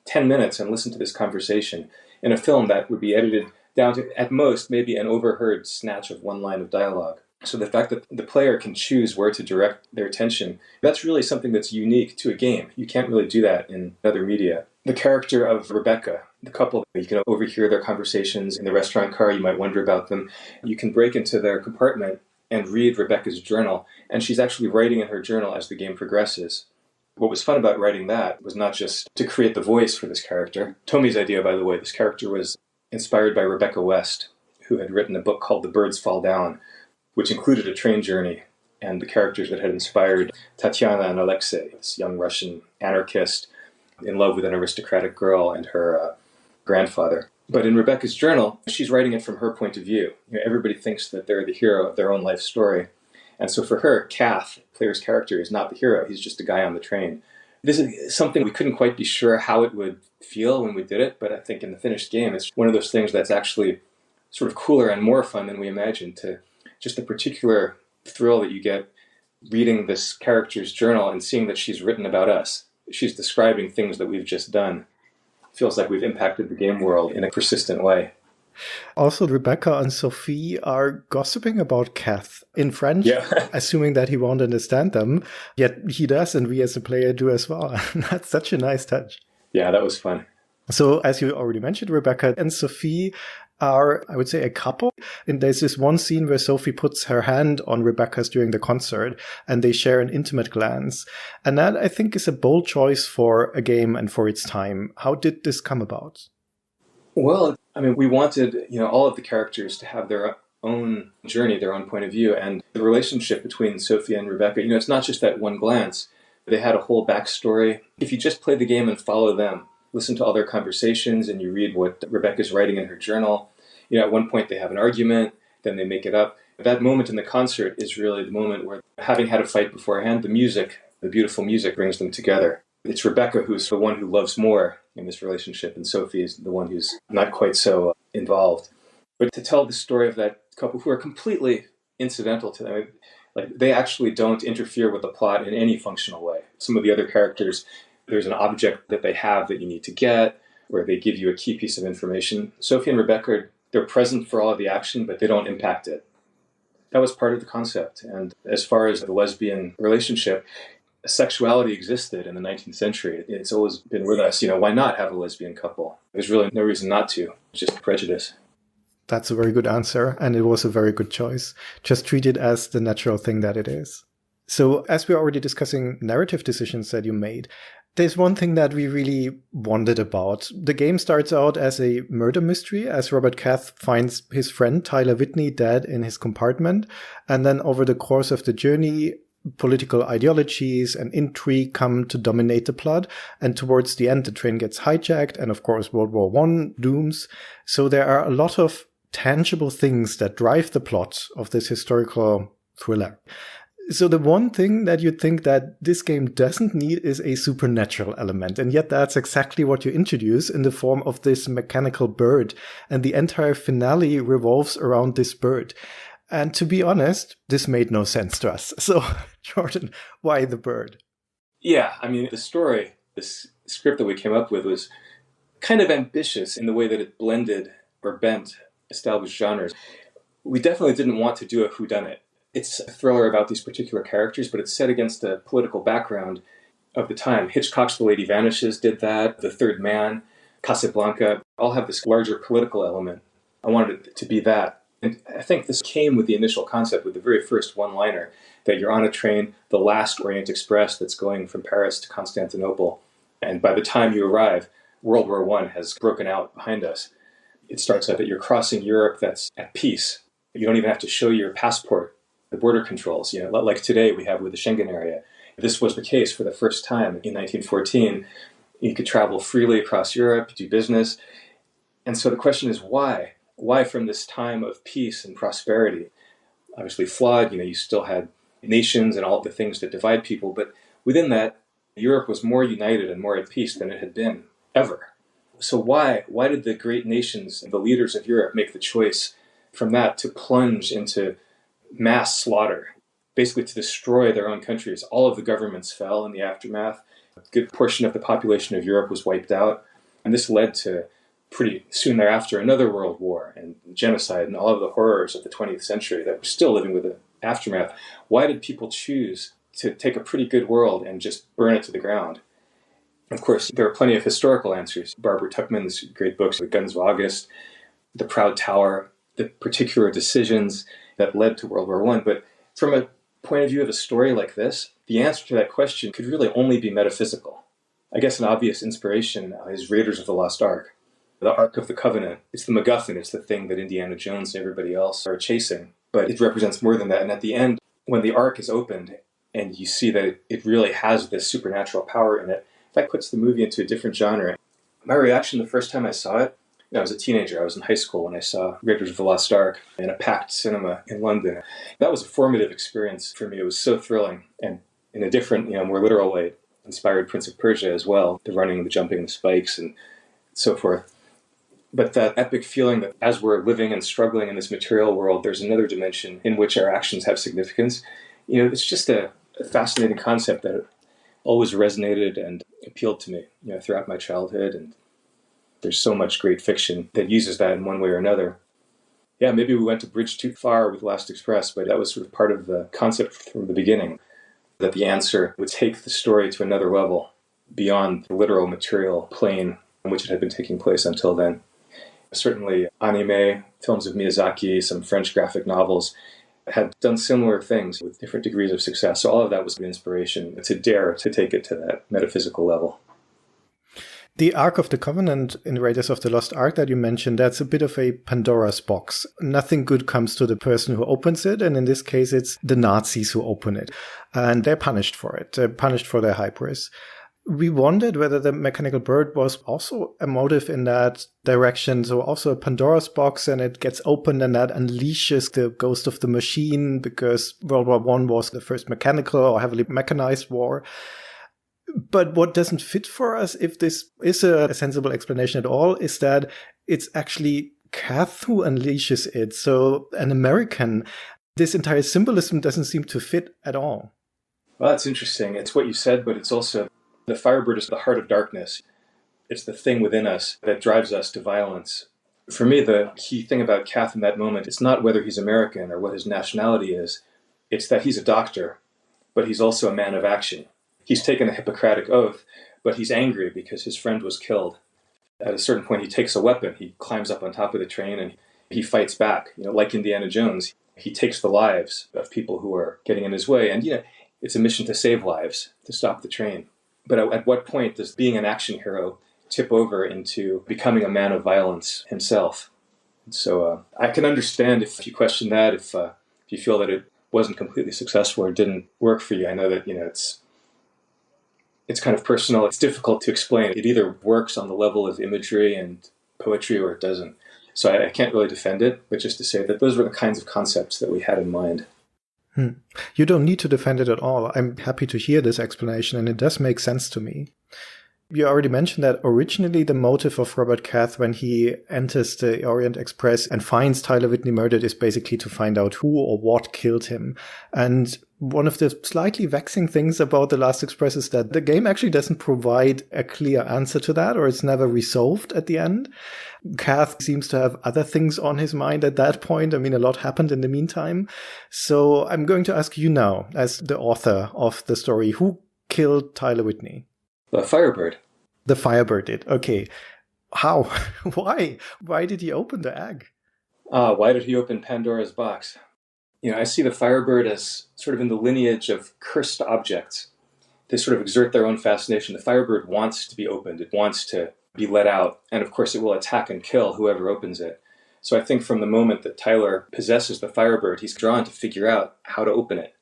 Speaker 4: 10 minutes and listen to this conversation. In a film, that would be edited down to, at most, maybe an overheard snatch of one line of dialogue. So the fact that the player can choose where to direct their attention, that's really something that's unique to a game. You can't really do that in other media. The character of Rebecca, the couple, you can overhear their conversations in the restaurant car, you might wonder about them. You can break into their compartment and read Rebecca's journal, and she's actually writing in her journal as the game progresses. What was fun about writing that was not just to create the voice for this character. Tomi's idea, by the way, this character was inspired by Rebecca West, who had written a book called The Birds Fall Down, which included a train journey and the characters that had inspired Tatiana and Alexei, this young Russian anarchist in love with an aristocratic girl and her grandfather. But in Rebecca's journal, she's writing it from her point of view. Everybody thinks that they're the hero of their own life story. And so for her, Kath, player's character, is not the hero. He's just a guy on the train. This is something we couldn't quite be sure how it would feel when we did it, but I think in the finished game, it's one of those things that's actually sort of cooler and more fun than we imagined, to just the particular thrill that you get reading this character's journal and seeing that she's written about us. She's describing things that we've just done. It feels like we've impacted the game world in a persistent way.
Speaker 3: Also, Rebecca and Sophie are gossiping about Kath in French, assuming that he won't understand them. Yet he does, and we as a player do as well. That's such a nice touch.
Speaker 4: Yeah, that was fun.
Speaker 3: So, as you already mentioned, Rebecca and Sophie are, I would say, a couple. And there's this one scene where Sophie puts her hand on Rebecca's during the concert, and they share an intimate glance. And that, I think, is a bold choice for a game and for its time. How did this come about?
Speaker 4: Well, I mean, we wanted, all of the characters to have their own journey, their own point of view. And the relationship between Sophie and Rebecca, it's not just that one glance. They had a whole backstory. If you just play the game and follow them, listen to all their conversations, and you read what Rebecca's writing in her journal, at one point they have an argument, then they make it up. That moment in the concert is really the moment where, having had a fight beforehand, the music, the beautiful music, brings them together. It's Rebecca who's the one who loves more in this relationship, and Sophie is the one who's not quite so involved. But to tell the story of that couple who are completely incidental to them, like they actually don't interfere with the plot in any functional way. Some of the other characters, there's an object that they have that you need to get, or they give you a key piece of information. Sophie and Rebecca, they're present for all of the action, but they don't impact it. That was part of the concept. And as far as the lesbian relationship, sexuality existed in the 19th century. It's always been with us. Why not have a lesbian couple? There's really no reason not to. It's just prejudice.
Speaker 3: That's a very good answer, and it was a very good choice. Just treat it as the natural thing that it is. So, as we're already discussing narrative decisions that you made, there's one thing that we really wondered about. The game starts out as a murder mystery, as Robert Kath finds his friend Tyler Whitney dead in his compartment, and then over the course of the journey, political ideologies and intrigue come to dominate the plot, and towards the end the train gets hijacked, and of course World War I looms. So there are a lot of tangible things that drive the plot of this historical thriller. So the one thing that you'd think that this game doesn't need is a supernatural element, and yet that's exactly what you introduce in the form of this mechanical bird, and the entire finale revolves around this bird. And to be honest, this made no sense to us. So, Jordan, why the bird?
Speaker 4: Yeah, the story, this script that we came up with was kind of ambitious in the way that it blended or bent established genres. We definitely didn't want to do a whodunit. It's a thriller about these particular characters, but it's set against a political background of the time. Hitchcock's The Lady Vanishes did that, The Third Man, Casablanca, all have this larger political element. I wanted it to be that. And I think this came with the initial concept, with the very first one-liner, that you're on a train, the last Orient Express that's going from Paris to Constantinople. And by the time you arrive, World War I has broken out behind us. It starts out that you're crossing Europe that's at peace. You don't even have to show your passport, the border controls, like today we have with the Schengen area. This was the case for the first time in 1914. You could travel freely across Europe, do business. And so the question is why? Why from this time of peace and prosperity? Obviously flawed, you still had nations and all the things that divide people, but within that, Europe was more united and more at peace than it had been ever. So why did the great nations, the leaders of Europe, make the choice from that to plunge into mass slaughter, basically to destroy their own countries? All of the governments fell in the aftermath. A good portion of the population of Europe was wiped out, and this led to pretty soon thereafter another world war and genocide and all of the horrors of the 20th century that we're still living with the aftermath. Why did people choose to take a pretty good world and just burn it to the ground? Of course, there are plenty of historical answers. Barbara Tuchman's great books, The Guns of August, The Proud Tower, the particular decisions that led to World War I. But from a point of view of a story like this, the answer to that question could really only be metaphysical. I guess an obvious inspiration is Raiders of the Lost Ark, the Ark of the Covenant. It's the MacGuffin, it's the thing that Indiana Jones and everybody else are chasing. But it represents more than that. And at the end, when the Ark is opened and you see that it really has this supernatural power in it, that puts the movie into a different genre. My reaction the first time I saw it, I was a teenager, I was in high school when I saw Raiders of the Lost Ark in a packed cinema in London. That was a formative experience for me. It was so thrilling, and in a different, more literal way, it inspired Prince of Persia as well, the running, the jumping, the spikes, and so forth. But that epic feeling that as we're living and struggling in this material world, there's another dimension in which our actions have significance. It's just a fascinating concept that always resonated and appealed to me, throughout my childhood. And there's so much great fiction that uses that in one way or another. Yeah, maybe we went a bridge too far with Last Express, but that was sort of part of the concept from the beginning, that the answer would take the story to another level beyond the literal material plane in which it had been taking place until then. Certainly anime, films of Miyazaki, some French graphic novels had done similar things with different degrees of success. So all of that was the inspiration to dare to take it to that metaphysical level.
Speaker 3: The Ark of the Covenant in Raiders of the Lost Ark that you mentioned, that's a bit of a Pandora's box. Nothing good comes to the person who opens it, and in this case it's the Nazis who open it. And they're punished for it. They're punished for their hybris. We wondered whether the mechanical bird was also a motive in that direction. So also a Pandora's box, and it gets opened and that unleashes the ghost of the machine, because World War I was the first mechanical or heavily mechanized war. But what doesn't fit for us, if this is a sensible explanation at all, is that it's actually Kath who unleashes it. So an American, this entire symbolism doesn't seem to fit at all.
Speaker 4: Well, that's interesting. It's what you said, but it's also the Firebird is the heart of darkness. It's the thing within us that drives us to violence. For me, the key thing about Kath in that moment, it's not whether he's American or what his nationality is. It's that he's a doctor, but he's also a man of action. He's taken a Hippocratic oath, but he's angry because his friend was killed. At a certain point, he takes a weapon. He climbs up on top of the train and he fights back. Like Indiana Jones, he takes the lives of people who are getting in his way. And, it's a mission to save lives, to stop the train. But at what point does being an action hero tip over into becoming a man of violence himself? So I can understand if you question that, if you feel that it wasn't completely successful or didn't work for you. I know that it's kind of personal. It's difficult to explain. It either works on the level of imagery and poetry or it doesn't. So I can't really defend it, but just to say that those were the kinds of concepts that we had in mind.
Speaker 3: You don't need to defend it at all. I'm happy to hear this explanation, and it does make sense to me. You already mentioned that originally the motive of Robert Kath when he enters the Orient Express and finds Tyler Whitney murdered is basically to find out who or what killed him. And one of the slightly vexing things about The Last Express is that the game actually doesn't provide a clear answer to that, or it's never resolved at the end. Kath seems to have other things on his mind at that point. I mean, a lot happened in the meantime. So I'm going to ask you now, as the author of the story, who killed Tyler Whitney?
Speaker 4: The Firebird.
Speaker 3: The Firebird did. Okay. How? Why? Why did he open the egg?
Speaker 4: Why did he open Pandora's box? I see the Firebird as sort of in the lineage of cursed objects. They sort of exert their own fascination. The Firebird wants to be opened. It wants to be let out. And of course, it will attack and kill whoever opens it. So I think from the moment that Tyler possesses the Firebird, he's drawn to figure out how to open it.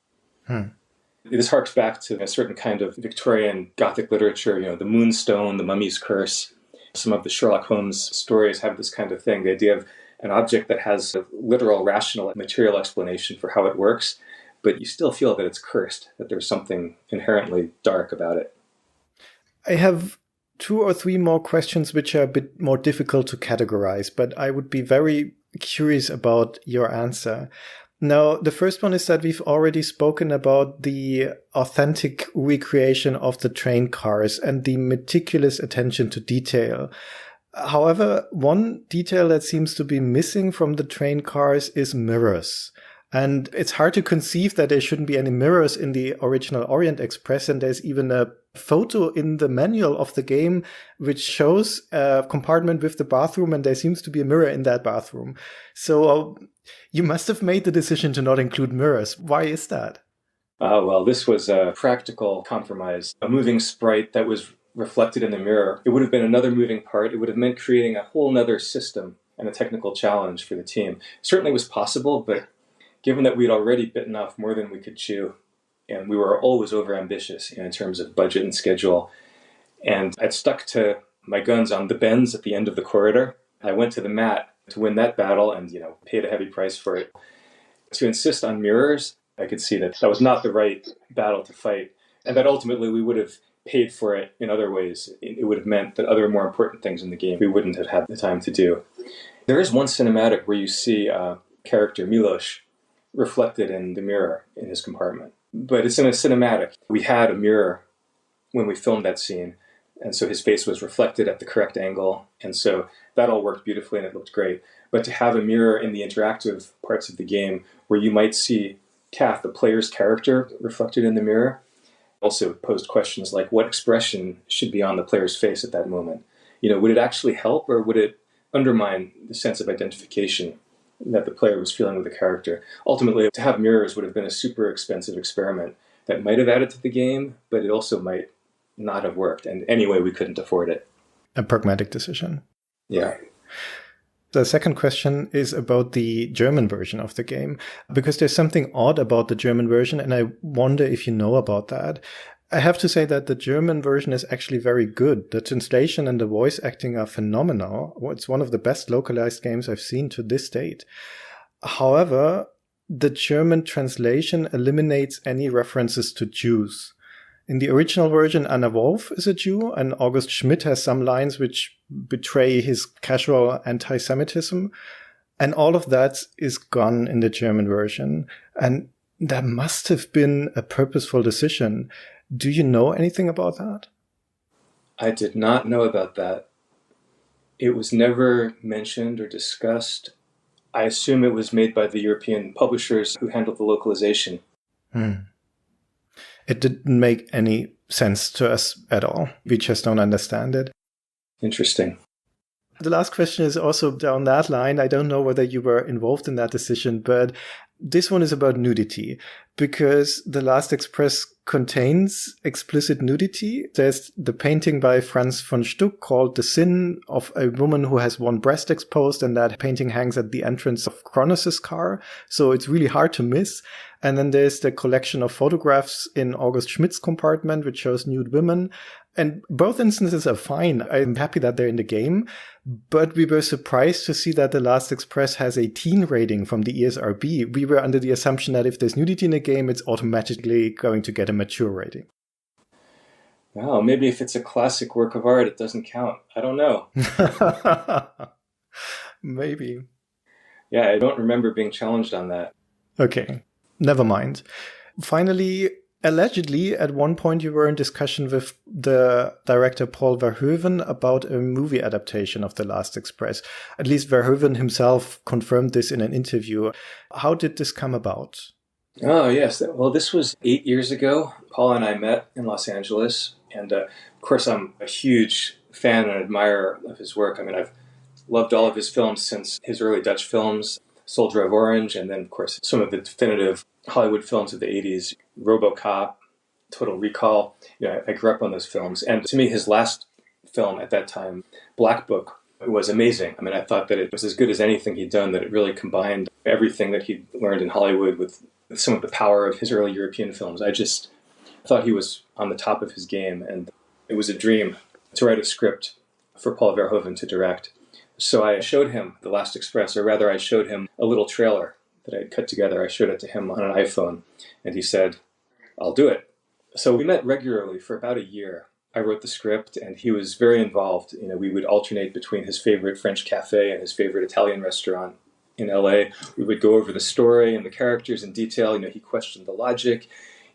Speaker 4: This harks back to a certain kind of Victorian Gothic literature, the Moonstone, the Mummy's Curse. Some of the Sherlock Holmes stories have this kind of thing, the idea of an object that has a literal, rational, material explanation for how it works, but you still feel that it's cursed, that there's something inherently dark about it.
Speaker 3: I have 2 or 3 more questions which are a bit more difficult to categorize, but I would be very curious about your answer. Now, the first one is that we've already spoken about the authentic recreation of the train cars and the meticulous attention to detail. However, one detail that seems to be missing from the train cars is mirrors. And it's hard to conceive that there shouldn't be any mirrors in the original Orient Express. And there's even a photo in the manual of the game which shows a compartment with the bathroom, and there seems to be a mirror in that bathroom. So you must have made the decision to not include mirrors. Why is that?
Speaker 4: Well, this was a practical compromise. A moving sprite that was reflected in the mirror. It would have been another moving part. It would have meant creating a whole nother system and a technical challenge for the team. Certainly was possible, but given that we'd already bitten off more than we could chew, and we were always overambitious in terms of budget and schedule, and I'd stuck to my guns on the bends at the end of the corridor. I went to the mat to win that battle and, paid a heavy price for it. To insist on mirrors, I could see that that was not the right battle to fight, and that ultimately we would have paid for it in other ways. It would have meant that other more important things in the game we wouldn't have had the time to do. There is one cinematic where you see character Moulage reflected in the mirror in his compartment. But it's in a cinematic. We had a mirror when we filmed that scene, and so his face was reflected at the correct angle, and so that all worked beautifully and it looked great. But to have a mirror in the interactive parts of the game where you might see Kath, the player's character, reflected in the mirror, also posed questions like what expression should be on the player's face at that moment. Would it actually help, or would it undermine the sense of identification that the player was feeling with the character? Ultimately, to have mirrors would have been a super expensive experiment that might have added to the game, but it also might not have worked. And anyway, we couldn't afford it.
Speaker 3: A pragmatic decision.
Speaker 4: Yeah.
Speaker 3: The second question is about the German version of the game, because there's something odd about the German version, and I wonder if you know about that. I have to say that the German version is actually very good. The translation and the voice acting are phenomenal. It's one of the best localized games I've seen to this date. However, the German translation eliminates any references to Jews. In the original version, Anna Wolf is a Jew, and August Schmidt has some lines which betray his casual anti-Semitism. And all of that is gone in the German version. And that must have been a purposeful decision. Do you know anything about that?
Speaker 4: I did not know about that. It was never mentioned or discussed. I assume it was made by the European publishers who handled the localization.
Speaker 3: It didn't make any sense to us at all. We just don't understand it.
Speaker 4: Interesting.
Speaker 3: The last question is also down that line. I don't know whether you were involved in that decision, but this one is about nudity, because The Last Express contains explicit nudity. There's the painting by Franz von Stuck called The Sin of a Woman Who Has One Breast Exposed, and that painting hangs at the entrance of Kronos' car, so it's really hard to miss. And then there's the collection of photographs in August Schmidt's Compartment, which shows nude women. And both instances are fine. I'm happy that they're in the game, but we were surprised to see that The Last Express has a teen rating from the ESRB. We were under the assumption that if there's nudity in a game, it's automatically going to get a mature rating.
Speaker 4: Wow, maybe if it's a classic work of art, it doesn't count. I don't know.
Speaker 3: Maybe.
Speaker 4: Yeah, I don't remember being challenged on that.
Speaker 3: Okay, never mind. Finally, allegedly, at one point you were in discussion with the director Paul Verhoeven about a movie adaptation of The Last Express. At least Verhoeven himself confirmed this in an interview. How did this come about?
Speaker 4: Oh, yes. Well, this was 8 years ago. Paul and I met in Los Angeles. And of course, I'm a huge fan and admirer of his work. I mean, I've loved all of his films since his early Dutch films, Soldier of Orange, and then, of course, some of the definitive Hollywood films of the 80s, RoboCop, Total Recall. I grew up on those films. And to me, his last film at that time, Black Book, was amazing. I mean, I thought that it was as good as anything he'd done, that it really combined everything that he'd learned in Hollywood with some of the power of his early European films. I just thought he was on the top of his game, and it was a dream to write a script for Paul Verhoeven to direct. So I showed him The Last Express, or rather I showed him a little trailer that I had cut together. I showed it to him on an iPhone, and he said, "I'll do it." So we met regularly for about a year. I wrote the script, and he was very involved. We would alternate between his favorite French cafe and his favorite Italian restaurant in LA. We would go over the story and the characters in detail. He questioned the logic.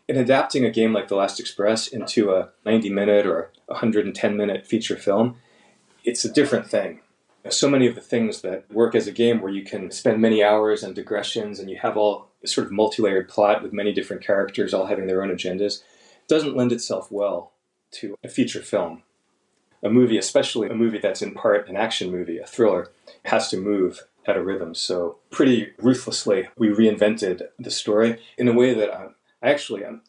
Speaker 4: In adapting a game like The Last Express into a 90-minute or 110-minute feature film, it's a different thing. So many of the things that work as a game where you can spend many hours on digressions and you have all this sort of multi-layered plot with many different characters all having their own agendas, doesn't lend itself well to a feature film. A movie, especially a movie that's in part an action movie, a thriller, has to move at a rhythm. So pretty ruthlessly, we reinvented the story in a way that I'm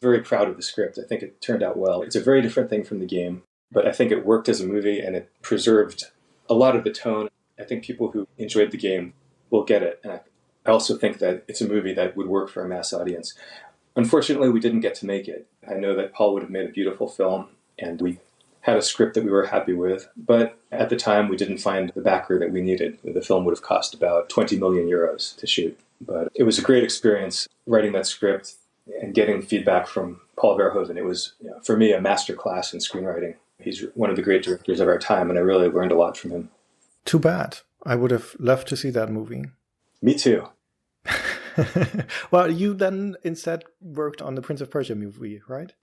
Speaker 4: very proud of the script. I think it turned out well. It's a very different thing from the game, but I think it worked as a movie and it preserved a lot of the tone. I think people who enjoyed the game will get it. And I also think that it's a movie that would work for a mass audience. Unfortunately, we didn't get to make it. I know that Paul would have made a beautiful film, and we had a script that we were happy with, but at the time we didn't find the backer that we needed. The film would have cost about 20 million euros to shoot. But it was a great experience writing that script and getting feedback from Paul Verhoeven. It was, for me, a masterclass in screenwriting. He's one of the great directors of our time, and I really learned a lot from him.
Speaker 3: Too bad. I would have loved to see that movie.
Speaker 4: Me too.
Speaker 3: Well, you then instead worked on the Prince of Persia movie, right?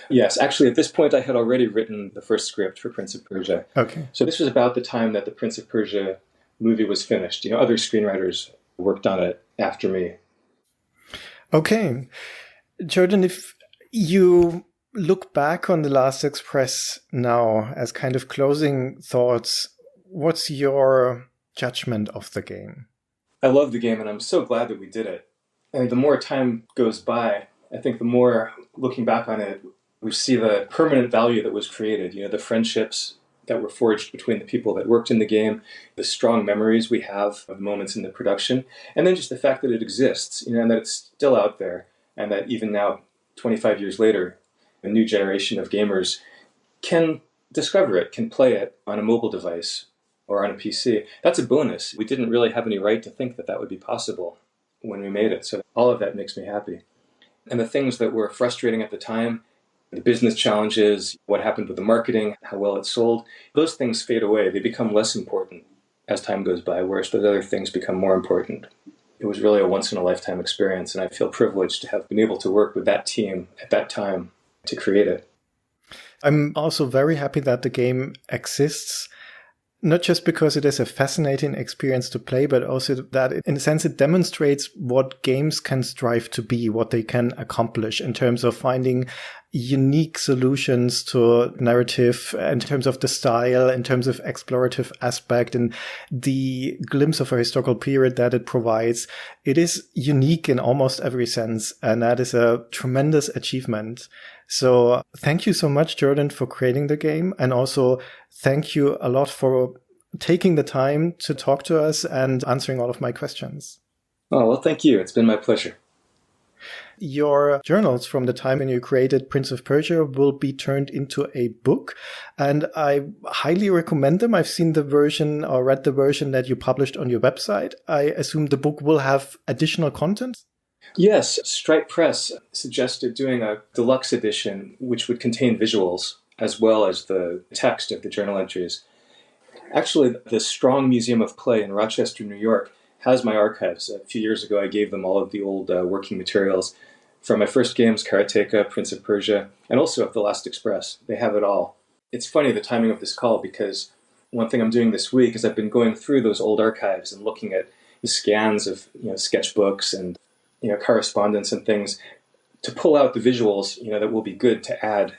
Speaker 4: Yes, actually, at this point, I had already written the first script for Prince of Persia.
Speaker 3: Okay.
Speaker 4: So this was about the time that the Prince of Persia movie was finished. Other screenwriters worked on it after me.
Speaker 3: Okay. Jordan, if you look back on The Last Express now as kind of closing thoughts, what's your judgment of the game?
Speaker 4: I love the game, and I'm so glad that we did it. And the more time goes by, I think the more, looking back on it, we see the permanent value that was created. The friendships that were forged between the people that worked in the game, the strong memories we have of moments in the production, and then just the fact that it exists, and that it's still out there, and that even now, 25 years later, a new generation of gamers can discover it, can play it on a mobile device or on a PC. That's a bonus. We didn't really have any right to think that that would be possible when we made it. So all of that makes me happy. And the things that were frustrating at the time, the business challenges, what happened with the marketing, how well it sold, those things fade away. They become less important as time goes by, whereas those other things become more important. It was really a once-in-a-lifetime experience, and I feel privileged to have been able to work with that team at that time to create it.
Speaker 3: I'm also very happy that the game exists, not just because it is a fascinating experience to play, but also that in a sense it demonstrates what games can strive to be, what they can accomplish in terms of finding unique solutions to narrative, in terms of the style, in terms of explorative aspect, and the glimpse of a historical period that it provides. It is unique in almost every sense, and that is a tremendous achievement. So thank you so much, Jordan, for creating the game. And also thank you a lot for taking the time to talk to us and answering all of my questions.
Speaker 4: Oh, well, thank you. It's been my pleasure.
Speaker 3: Your journals from the time when you created Prince of Persia will be turned into a book, and I highly recommend them. I've seen the version or read the version that you published on your website. I assume the book will have additional content?
Speaker 4: Yes, Stripe Press suggested doing a deluxe edition which would contain visuals as well as the text of the journal entries. Actually, the Strong Museum of Play in Rochester, New York has my archives. A few years ago I gave them all of the old working materials from my first games, Karateka, Prince of Persia, and also of The Last Express. They have it all. It's funny, the timing of this call, because one thing I'm doing this week is I've been going through those old archives and looking at the scans of sketchbooks and correspondence and things to pull out the visuals that will be good to add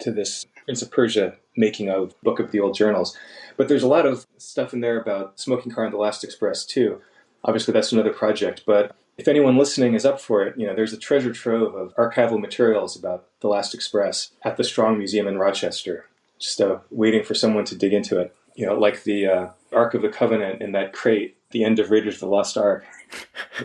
Speaker 4: to this Prince of Persia making of book of the old journals. But there's a lot of stuff in there about Smoking Car and The Last Express too. Obviously that's another project, but if anyone listening is up for it, there's a treasure trove of archival materials about The Last Express at the Strong Museum in Rochester, just waiting for someone to dig into it. Like the Ark of the Covenant in that crate, the end of Raiders of the Lost Ark.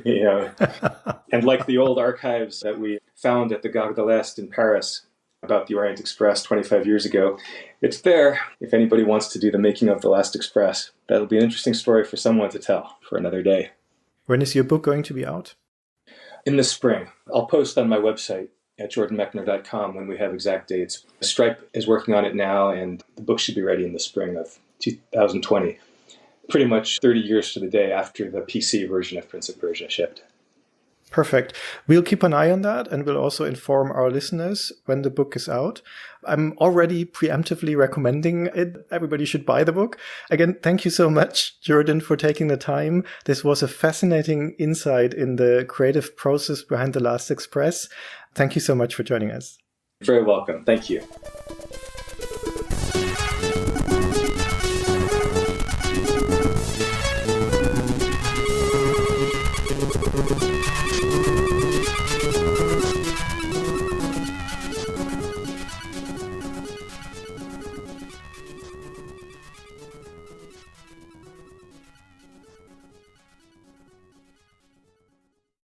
Speaker 4: And like the old archives that we found at the Gare de l'Est in Paris about the Orient Express 25 years ago, it's there if anybody wants to do the making of The Last Express. That'll be an interesting story for someone to tell for another day.
Speaker 3: When is your book going to be out?
Speaker 4: In the spring. I'll post on my website at jordanmechner.com when we have exact dates. Stripe is working on it now, and the book should be ready in the spring of 2020. Pretty much 30 years to the day after the PC version of Prince of Persia shipped.
Speaker 3: Perfect. We'll keep an eye on that, and we'll also inform our listeners when the book is out. I'm already preemptively recommending it. Everybody should buy the book. Again, thank you so much, Jordan, for taking the time. This was a fascinating insight in the creative process behind The Last Express. Thank you so much for joining us.
Speaker 4: You're very welcome. Thank you.